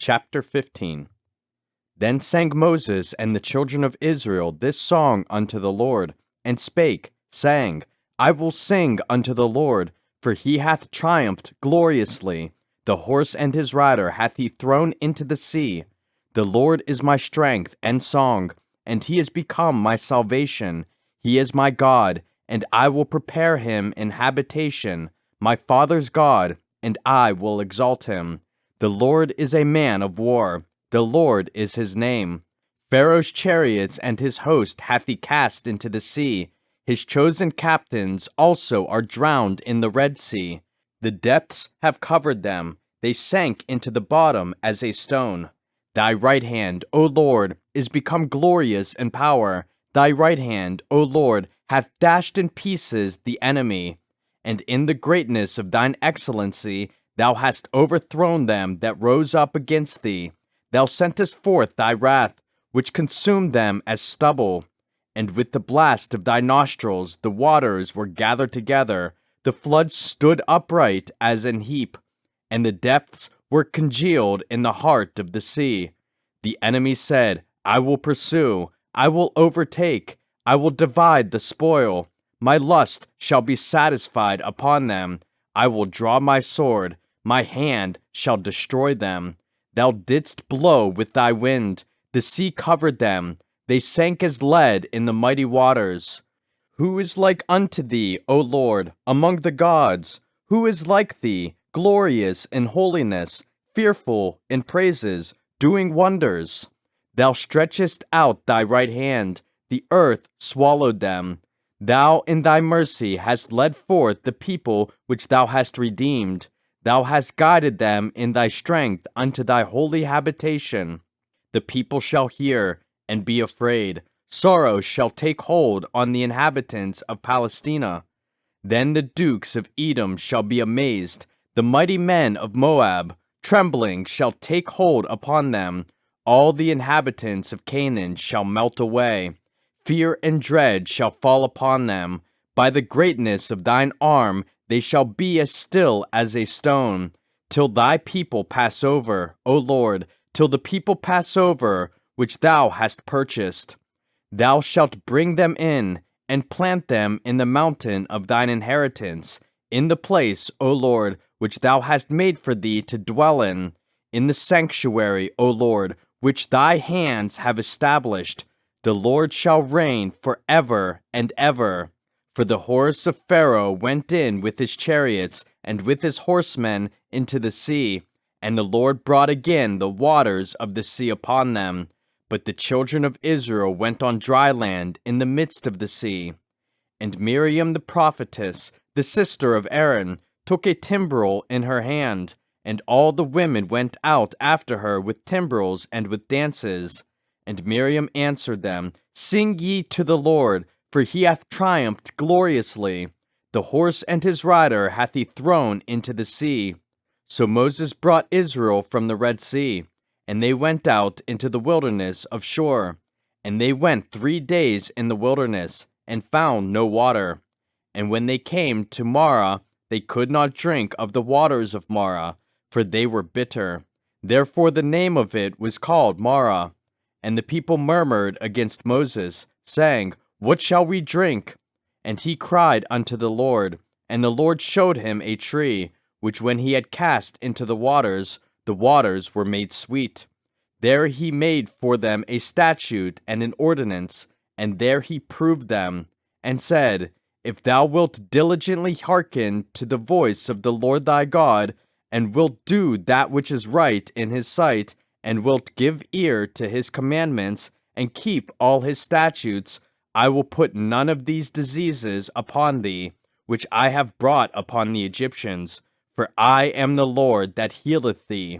Chapter 15. Then sang Moses and the children of Israel this song unto the Lord, and spake, saying, I will sing unto the Lord, for he hath triumphed gloriously. The horse and his rider hath he thrown into the sea. The Lord is my strength and song, and he is become my salvation. He is my God, and I will prepare him an habitation, my father's God, and I will exalt him. The Lord is a man of war. The Lord is his name. Pharaoh's chariots and his host hath he cast into the sea. His chosen captains also are drowned in the Red Sea. The depths have covered them. They sank into the bottom as a stone. Thy right hand, O Lord, is become glorious in power. Thy right hand, O Lord, hath dashed in pieces the enemy. And in the greatness of thine excellency thou hast overthrown them that rose up against thee. Thou sentest forth thy wrath, which consumed them as stubble. And with the blast of thy nostrils the waters were gathered together. The floods stood upright as an heap, and the depths were congealed in the heart of the sea. The enemy said, I will pursue, I will overtake, I will divide the spoil. My lust shall be satisfied upon them. I will draw my sword, my hand shall destroy them. Thou didst blow with thy wind, the sea covered them. They sank as lead in the mighty waters. Who is like unto thee, O Lord, among the gods? Who is like thee, glorious in holiness, fearful in praises, doing wonders? Thou stretchest out thy right hand, the earth swallowed them. Thou in thy mercy hast led forth the people which thou hast redeemed. Thou hast guided them in thy strength unto thy holy habitation. The people shall hear and be afraid. Sorrow shall take hold on the inhabitants of Palestina. Then the dukes of Edom shall be amazed. The mighty men of Moab, trembling, shall take hold upon them. All the inhabitants of Canaan shall melt away. Fear and dread shall fall upon them. By the greatness of thine arm they shall be as still as a stone, till thy people pass over, O Lord, till the people pass over, which thou hast purchased. Thou shalt bring them in, and plant them in the mountain of thine inheritance, in the place, O Lord, which thou hast made for thee to dwell in the sanctuary, O Lord, which thy hands have established. The Lord shall reign forever and ever. For the horse of Pharaoh went in with his chariots and with his horsemen into the sea, and the Lord brought again the waters of the sea upon them. But the children of Israel went on dry land in the midst of the sea. And Miriam the prophetess, the sister of Aaron, took a timbrel in her hand, and all the women went out after her with timbrels and with dances. And Miriam answered them, Sing ye to the Lord, for he hath triumphed gloriously. The horse and his rider hath he thrown into the sea. So Moses brought Israel from the Red Sea, and they went out into the wilderness of Shur. And they went 3 days in the wilderness, and found no water. And when they came to Marah, they could not drink of the waters of Marah, for they were bitter. Therefore the name of it was called Marah. And the people murmured against Moses, saying, What shall we drink? And he cried unto the Lord, and the Lord showed him a tree, which when he had cast into the waters were made sweet. There he made for them a statute and an ordinance, and there he proved them, and said, If thou wilt diligently hearken to the voice of the Lord thy God, and wilt do that which is right in his sight, and wilt give ear to his commandments, and keep all his statutes, I will put none of these diseases upon thee, which I have brought upon the Egyptians, for I am the Lord that healeth thee.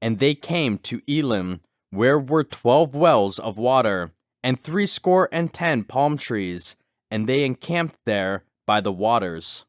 And they came to Elim, where were 12 wells of water, and 60 palm trees, and they encamped there by the waters.